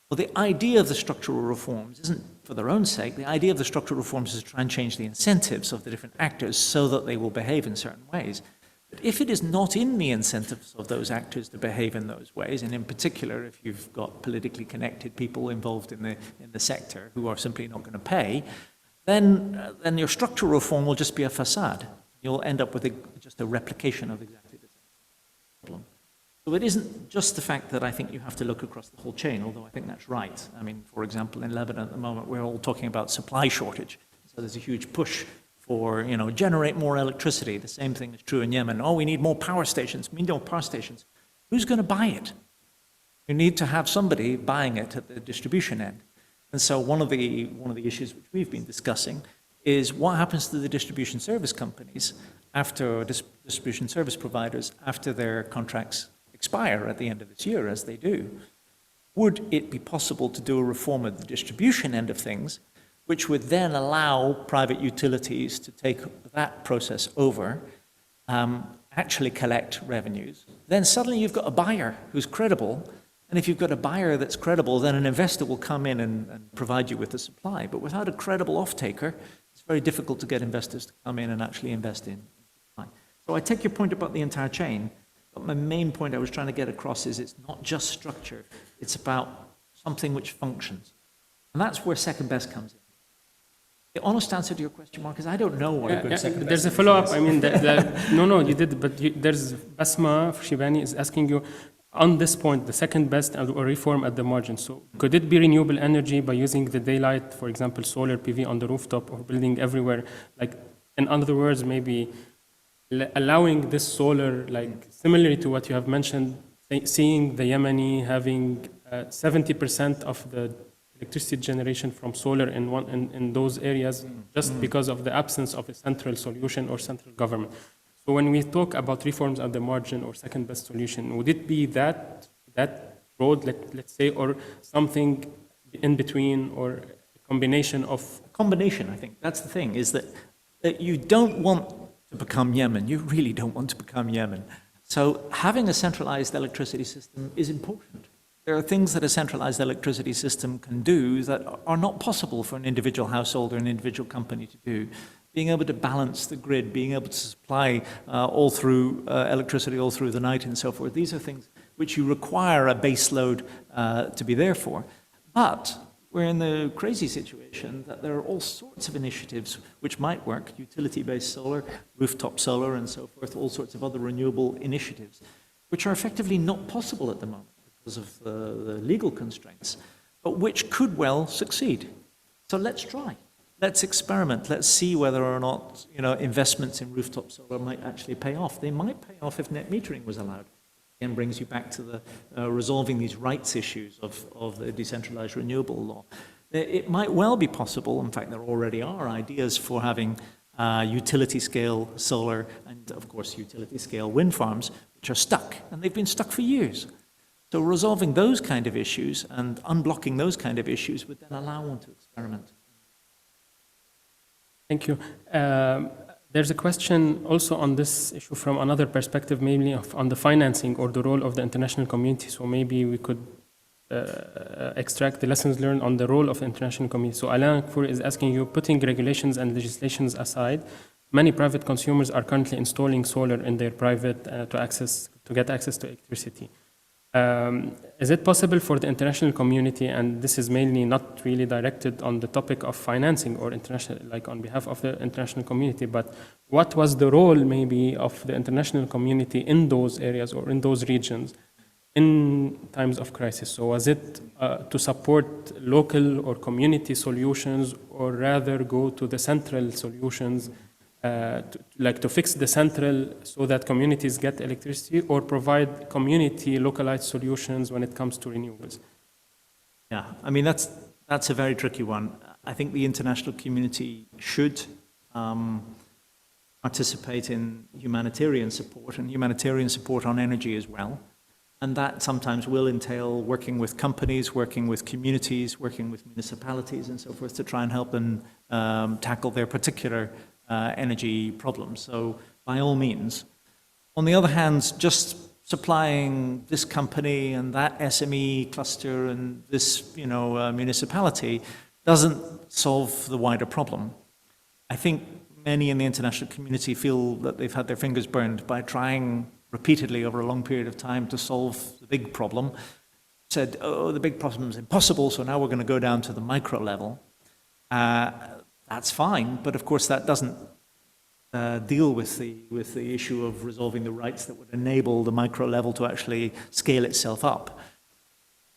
Well, the idea of the structural reforms isn't for their own sake. The idea of the structural reforms is to try and change the incentives of the different actors so that they will behave in certain ways. But if it is not in the incentives of those actors to behave in those ways, and in particular, if you've got politically connected people involved in the sector who are simply not going to pay, then your structural reform will just be a facade. You'll end up with just a replication of exactly the same problem. So it isn't just the fact that I think you have to look across the whole chain, although I think that's right. I mean, for example, in Lebanon at the moment, we're all talking about supply shortage. So there's a huge push for, generate more electricity. The same thing is true in Yemen. Oh, we need more power stations. We need more power stations. Who's going to buy it? You need to have somebody buying it at the distribution end. And so one of the issues which we've been discussing is what happens to the distribution service companies after distribution service providers after their contracts expire at the end of this year, as they do. Would it be possible to do a reform at the distribution end of things, which would then allow private utilities to take that process over, actually collect revenues? Then suddenly you've got a buyer who's credible. And if you've got a buyer that's credible, then an investor will come in and provide you with the supply. But without a credible off-taker, it's very difficult to get investors to come in and actually invest in supply. So I take your point about the entire chain, but my main point I was trying to get across is it's not just structure, it's about something which functions. And that's where second best comes in. The honest answer to your question, Mark, is I don't know what a good second best There's a follow-up. I mean, no, you did, but there's Basma Shibani is asking you, on this point, the second best or reform at the margin. So could it be renewable energy by using the daylight, for example, solar PV on the rooftop or building everywhere? Like, in other words, maybe allowing this solar, like similarly to what you have mentioned, seeing the Yemeni having 70% of the electricity generation from solar in those areas, just because of the absence of a central solution or central government. So when we talk about reforms at the margin or second best solution, would it be that road, let's say, or something in between, or a combination of? Combination, I think. That's the thing, is that you don't want to become Yemen. You really don't want to become Yemen. So having a centralized electricity system is important. There are things that a centralized electricity system can do that are not possible for an individual household or an individual company to do. Being able to balance the grid, being able to supply all through electricity all through the night and so forth. These are things which you require a base load to be there for. But we're in the crazy situation that there are all sorts of initiatives which might work, utility-based solar, rooftop solar and so forth, all sorts of other renewable initiatives, which are effectively not possible at the moment because of the legal constraints, but which could well succeed. So let's try. Let's experiment. Let's see whether or not investments in rooftop solar might actually pay off. They might pay off if net metering was allowed. Again, brings you back to the resolving these rights issues of the decentralized renewable law. It might well be possible. In fact, there already are ideas for having utility-scale solar and, of course, utility-scale wind farms, which are stuck, and they've been stuck for years. So resolving those kind of issues and unblocking those kind of issues would then allow one to experiment. Thank you. There's a question also on this issue from another perspective, mainly on the financing or the role of the international community. So maybe we could extract the lessons learned on the role of the international community. So Alain Kfour is asking you, putting regulations and legislations aside, many private consumers are currently installing solar in their private to get access to electricity. Is it possible for the international community, and this is mainly not really directed on the topic of financing or international, like on behalf of the international community, but what was the role maybe of the international community in those areas or in those regions in times of crisis? So was it to support local or community solutions, or rather go to the central solutions, to fix the central so that communities get electricity, or provide community localized solutions when it comes to renewables? Yeah, I mean, that's a very tricky one. I think the international community should participate in humanitarian support and humanitarian support on energy as well. And that sometimes will entail working with companies, working with communities, working with municipalities and so forth to try and help them tackle their particular energy problems. So by all means. On the other hand, just supplying this company and that SME cluster and this municipality doesn't solve the wider problem. I think many in the international community feel that they've had their fingers burned by trying repeatedly over a long period of time to solve the big problem. Said, oh, the big problem is impossible, so now we're going to go down to the micro level. That's fine, but of course that doesn't deal with the issue of resolving the rights that would enable the micro level to actually scale itself up.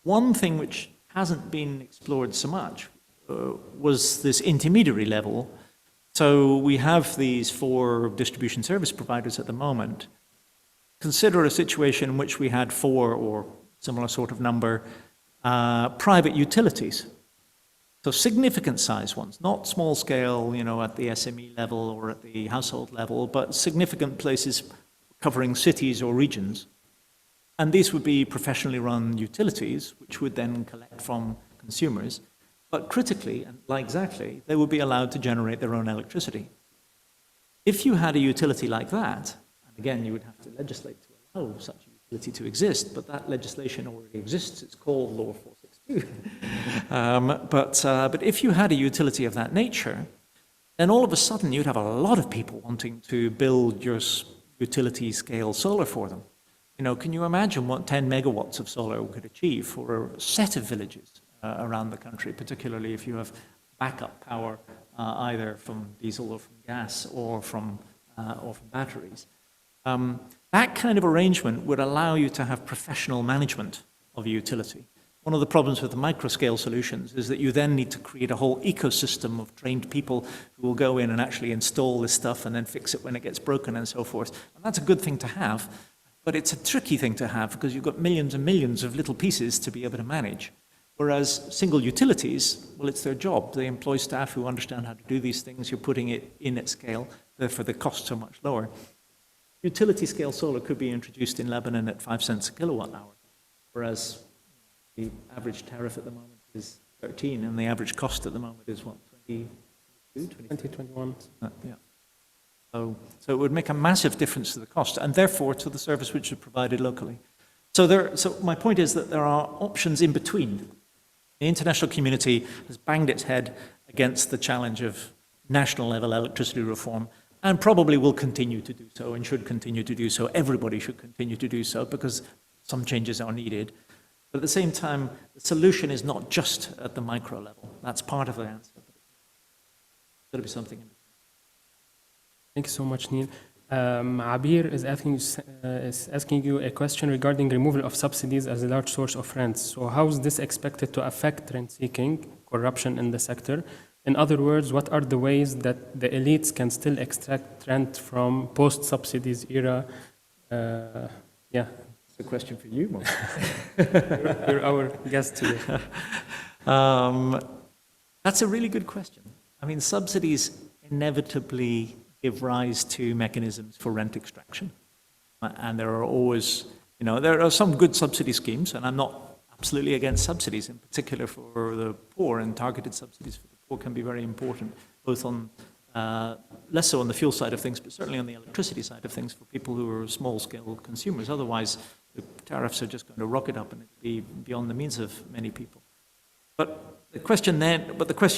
One thing which hasn't been explored so much was this intermediary level. So we have these 4 distribution service providers at the moment. Consider a situation in which we had 4 or similar sort of number private utilities. So significant size ones, not small scale, at the SME level or at the household level, but significant places covering cities or regions. And these would be professionally run utilities, which would then collect from consumers. But critically, and exactly, they would be allowed to generate their own electricity. If you had a utility like that, and again, you would have to legislate to allow such a utility to exist, but that legislation already exists. It's called Law 462. But if you had a utility of that nature, then all of a sudden you'd have a lot of people wanting to build your utility scale solar for them. Can you imagine what 10 megawatts of solar could achieve for a set of villages around the country, particularly if you have backup power either from diesel or from gas or from batteries. That kind of arrangement would allow you to have professional management of a utility. One of the problems with the micro-scale solutions is that you then need to create a whole ecosystem of trained people who will go in and actually install this stuff and then fix it when it gets broken and so forth. And that's a good thing to have, but it's a tricky thing to have because you've got millions and millions of little pieces to be able to manage. Whereas single utilities, well, it's their job. They employ staff who understand how to do these things. You're putting it in at scale, therefore the costs are much lower. Utility scale solar could be introduced in Lebanon at 5 cents a kilowatt hour, whereas the average tariff at the moment is 13, and the average cost at the moment is what, 22, 2021. Yeah. So it would make a massive difference to the cost, and therefore to the service which is provided locally. So my point is that there are options in between. The international community has banged its head against the challenge of national level electricity reform, and probably will continue to do so, and should continue to do so. Everybody should continue to do so, because some changes are needed. But at the same time, the solution is not just at the micro level. That's part of the answer. But there's got to be something in between. Thank you so much, Neil. Abir is asking you a question regarding removal of subsidies as a large source of rents. So how is this expected to affect rent seeking, corruption in the sector? In other words, what are the ways that the elites can still extract rent from post-subsidies era? Yeah. It's a question for you, Mark. You're our guest today. That's a really good question. I mean, subsidies inevitably give rise to mechanisms for rent extraction. And there are always, there are some good subsidy schemes, and I'm not absolutely against subsidies, in particular for the poor, and targeted subsidies for the poor can be very important, both on, less so on the fuel side of things, but certainly on the electricity side of things for people who are small-scale consumers. Otherwise, the tariffs are just going to rocket up and it'll be beyond the means of many people. But the question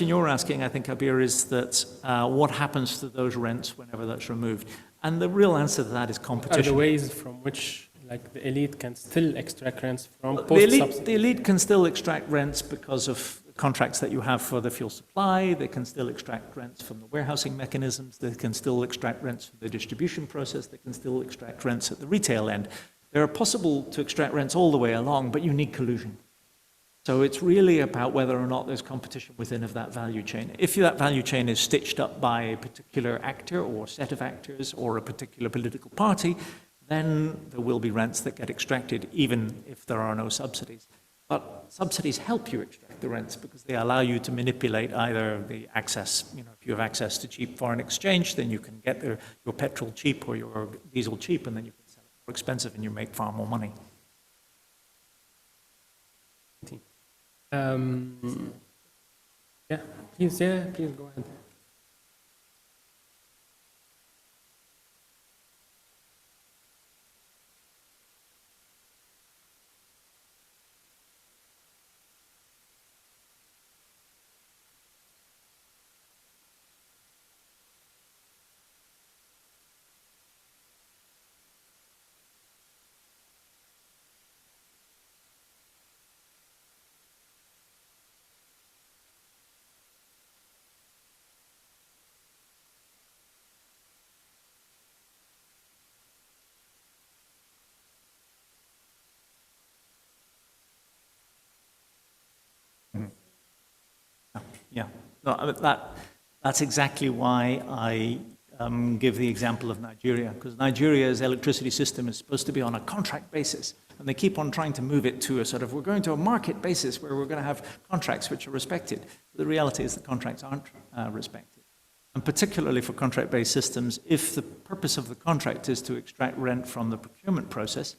you're asking, I think, Abir, is that what happens to those rents whenever that's removed? And the real answer to that is competition. Are the ways from which the elite can still extract rents from post-subsidy? The elite can still extract rents because of contracts that you have for the fuel supply. They can still extract rents from the warehousing mechanisms. They can still extract rents from the distribution process. They can still extract rents at the retail end. They are possible to extract rents all the way along, but you need collusion. So it's really about whether or not there's competition within of that value chain. If that value chain is stitched up by a particular actor or set of actors or a particular political party, then there will be rents that get extracted even if there are no subsidies. But subsidies help you extract the rents because they allow you to manipulate either the access, if you have access to cheap foreign exchange, then you can get your petrol cheap or your diesel cheap, and then you can sell it more expensive and you make far more money. Please go ahead. Yeah, no, that's exactly why I give the example of Nigeria, because Nigeria's electricity system is supposed to be on a contract basis, and they keep on trying to move it to a sort of, we're going to a market basis where we're going to have contracts which are respected. But the reality is the contracts aren't respected. And particularly for contract-based systems, if the purpose of the contract is to extract rent from the procurement process,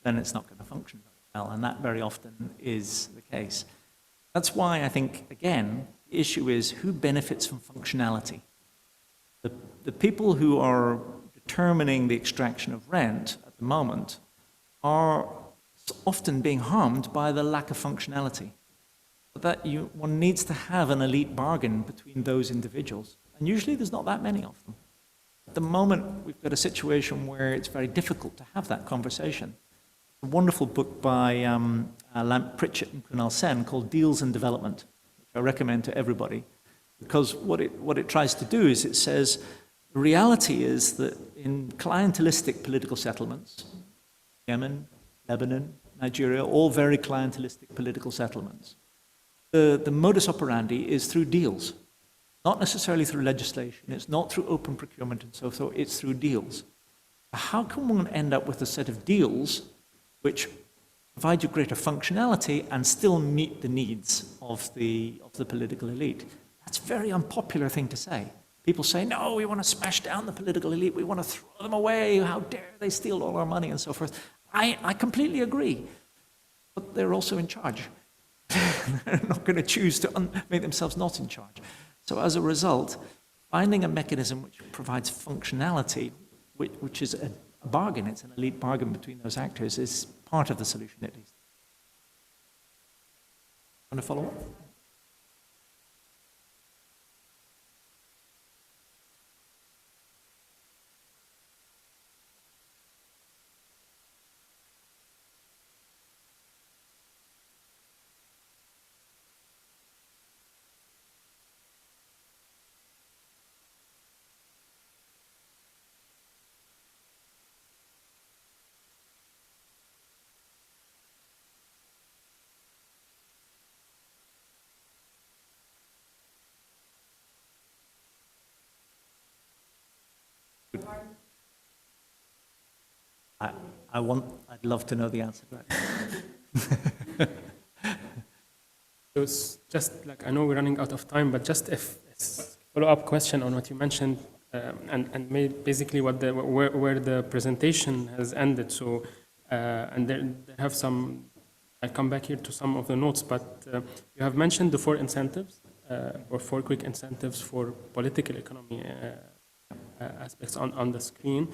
then it's not going to function very well, and that very often is the case. That's why I think, again, the issue is who benefits from functionality. The people who are determining the extraction of rent at the moment are often being harmed by the lack of functionality. But one needs to have an elite bargain between those individuals. And usually there's not that many of them. At the moment, we've got a situation where it's very difficult to have that conversation. A wonderful book by Lamp Pritchett and Kunal Sen called Deals and Development, which I recommend to everybody, because what it tries to do is it says the reality is that in clientelistic political settlements, Yemen, Lebanon, Nigeria, all very clientelistic political settlements, the modus operandi is through deals, not necessarily through legislation. It's not through open procurement and so forth. It's through deals. How can one end up with a set of deals which provide you greater functionality and still meet the needs of the political elite? That's a very unpopular thing to say. People say, no, we want to smash down the political elite. We want to throw them away. How dare they steal all our money and so forth. I completely agree. But they're also in charge. They're not going to choose to make themselves not in charge. So as a result, finding a mechanism which provides functionality, which is a bargain, it's an elite bargain between those actors, is part of the solution at least. Want to follow up? I'd love to know the answer to that. So it's just like, I know we're running out of time, but just a follow-up question on what you mentioned, and basically where the presentation has ended. So, and they have some, I'll come back here to some of the notes, but you have mentioned the 4 incentives, or 4 quick incentives for political economy aspects on the screen.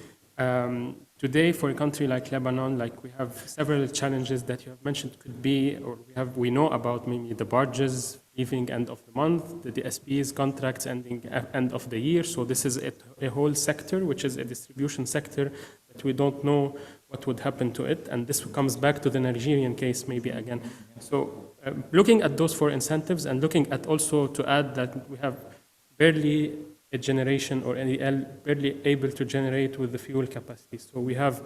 Today, for a country like Lebanon, like we have several challenges that you have mentioned could be, or we know about maybe the barges leaving end of the month, the DSP's contracts ending end of the year. So this is a whole sector, which is a distribution sector that we don't know what would happen to it. And this comes back to the Nigerian case maybe again. So looking at those 4 incentives and looking at also to add that we have barely a generation or barely able to generate with the fuel capacity. So we have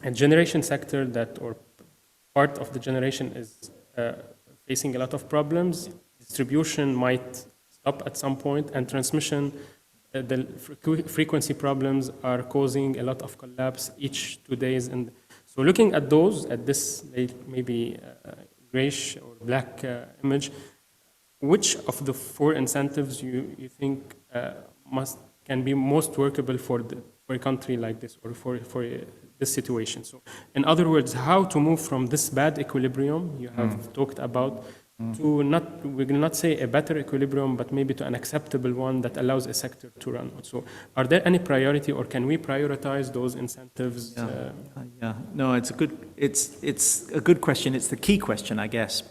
a generation sector that, or part of the generation is facing a lot of problems. Distribution might stop at some point, and transmission, the frequency problems are causing a lot of collapse each 2 days. And so looking at those, at this maybe grayish or black image, which of the 4 incentives you think can be most workable for a country like this, or for this situation? So in other words, how to move from this bad equilibrium you have talked about to we will not say a better equilibrium, but maybe to an acceptable one that allows a sector to run. So are there any priority, or can we prioritize those incentives? No, it's a good question. It's the key question, I guess,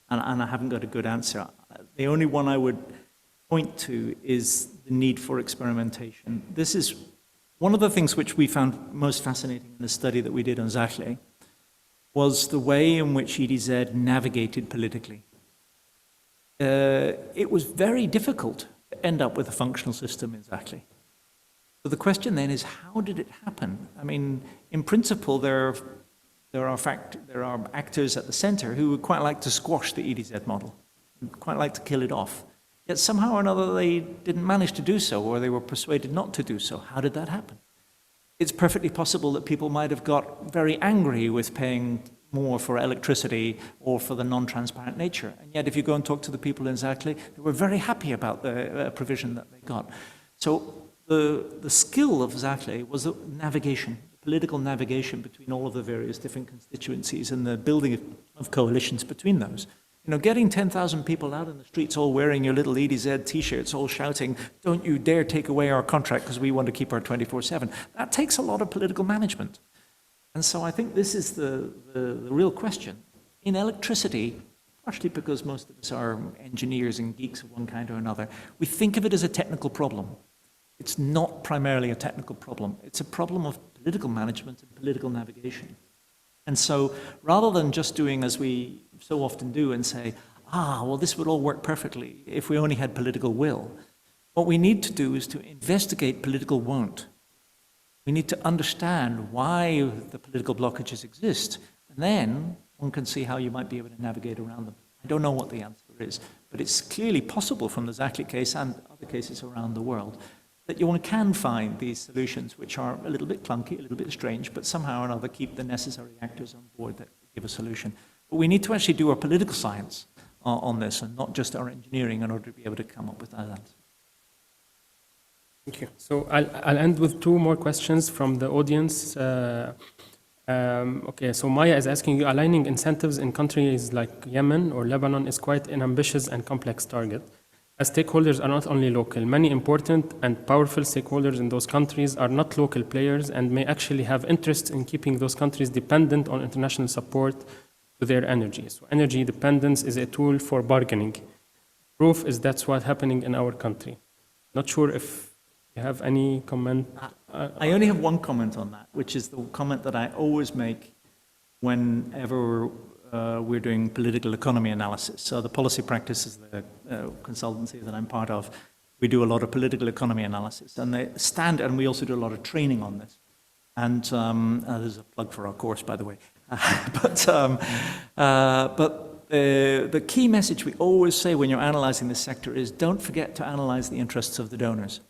and I haven't got a good answer. The only one I would point to is the need for experimentation. This is one of the things which we found most fascinating in the study that we did on Zahle, was the way in which EDZ navigated politically. It was very difficult to end up with a functional system in Zahle. So the question then is, how did it happen? I mean, in principle, there are actors at the center who would quite like to squash the EDZ model, quite like to kill it off. Yet somehow or another they didn't manage to do so, or they were persuaded not to do so. How did that happen? It's perfectly possible that people might have got very angry with paying more for electricity or for the non-transparent nature. And yet if you go and talk to the people in Zacle, they were very happy about the provision that they got. So the skill of Zacle was the navigation, the political navigation between all of the various different constituencies and the building of coalitions between those. You know, getting 10,000 people out in the streets all wearing your little EDZ t-shirts, all shouting, "Don't you dare take away our contract because we want to keep our 24/7." That takes a lot of political management. And so I think this is the real question. In electricity, partially because most of us are engineers and geeks of one kind or another, we think of it as a technical problem. It's not primarily a technical problem. It's a problem of political management and political navigation. And so rather than just doing as we so often do and say, well, this would all work perfectly if we only had political will, what we need to do is to investigate political won't. We need to understand why the political blockages exist, and then one can see how you might be able to navigate around them. I don't know what the answer is, but it's clearly possible from the Zacle case and other cases around the world that one can find these solutions which are a little bit clunky, a little bit strange, but somehow or another keep the necessary actors on board that give a solution. But we need to actually do our political science on this and not just our engineering in order to be able to come up with that answer. Thank you. So I'll end with two more questions from the audience. Okay, so Maya is asking you, aligning incentives in countries like Yemen or Lebanon is quite an ambitious and complex target. As stakeholders are not only local, many important and powerful stakeholders in those countries are not local players and may actually have interest in keeping those countries dependent on international support to their energy. So energy dependence is a tool for bargaining. Proof is that's what's happening in our country. Not sure if you have any comment? I only have one comment on that, which is the comment that I always make whenever we're doing political economy analysis. So the policy practice is the consultancy that I'm part of. We do a lot of political economy analysis, and and we also do a lot of training on this. And there's a plug for our course, by the way. But the key message we always say when you're analyzing this sector is don't forget to analyze the interests of the donors.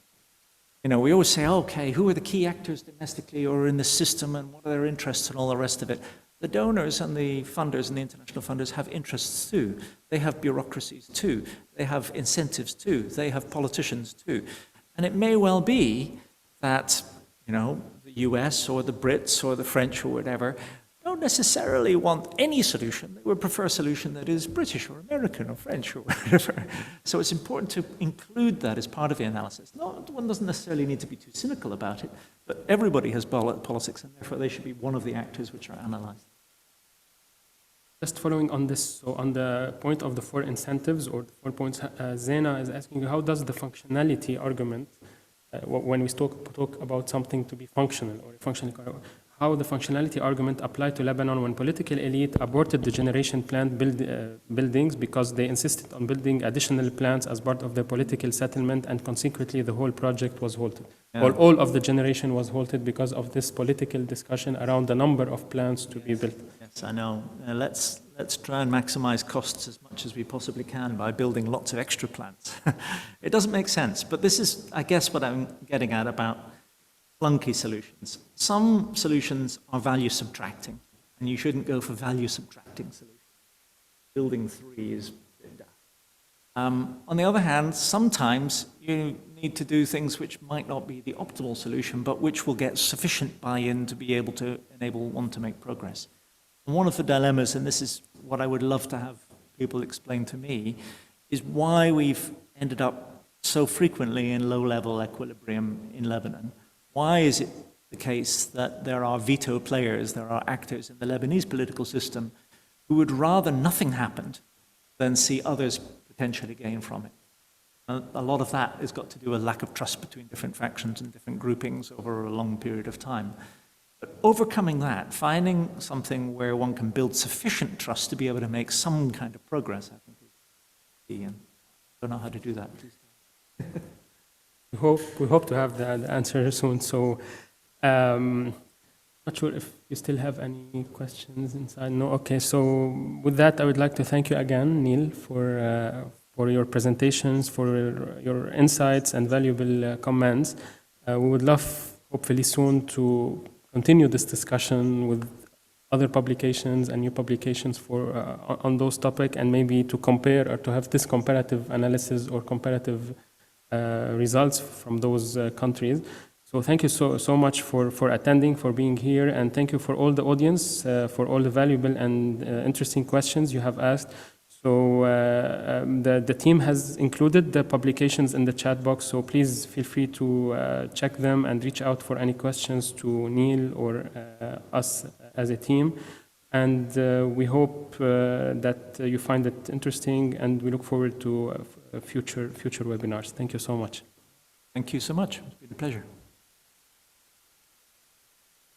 You know, we always say, okay, who are the key actors domestically or in the system and what are their interests and all the rest of it. The donors and the funders and the international funders have interests too. They have bureaucracies too. They have incentives too. They have politicians too. And it may well be that, you know, the US or the Brits or the French or whatever don't necessarily want any solution. They would prefer a solution that is British or American or French or whatever. So it's important to include that as part of the analysis. One doesn't necessarily need to be too cynical about it, but everybody has politics, and therefore they should be one of the actors which are analyzed. Just following on this, so on the point of the 4 incentives or the 4 points, Zena is asking you, how does the functionality argument, when we talk about something to be functional or functional, how the functionality argument applied to Lebanon when political elite aborted the generation plant buildings because they insisted on building additional plants as part of their political settlement, and consequently the whole project was halted. Yeah. All of the generation was halted because of this political discussion around the number of plants to be built. Yes, I know. Let's try and maximize costs as much as we possibly can by building lots of extra plants. It doesn't make sense, but this is, I guess, what I'm getting at about clunky solutions. Some solutions are value subtracting, and you shouldn't go for value subtracting solutions. Building 3 is on the other hand, sometimes you need to do things which might not be the optimal solution, but which will get sufficient buy-in to be able to enable one to make progress. And one of the dilemmas, and this is what I would love to have people explain to me, is why we've ended up so frequently in low-level equilibrium in Lebanon. Why is it the case that there are veto players, there are actors in the Lebanese political system who would rather nothing happened than see others potentially gain from it? And a lot of that has got to do with lack of trust between different factions and different groupings over a long period of time. But overcoming that, finding something where one can build sufficient trust to be able to make some kind of progress, I think is key. And I don't know how to do that. Please. We hope to have the answer soon. So, not sure if you still have any questions inside. No. Okay. So, with that, I would like to thank you again, Neil, for for your presentations, for your insights and valuable comments. We would love, hopefully soon, to continue this discussion with other publications and new publications on those topics, and maybe to compare or to have this comparative analysis or comparative results from those countries. So thank you so much for attending, for being here, and thank you for all the audience, for all the valuable and interesting questions you have asked. So the team has included the publications in the chat box, so please feel free to check them and reach out for any questions to Neil or us as a team. And we hope that you find it interesting, and we look forward to future webinars. Thank you so much. Thank you so much. It's been a pleasure.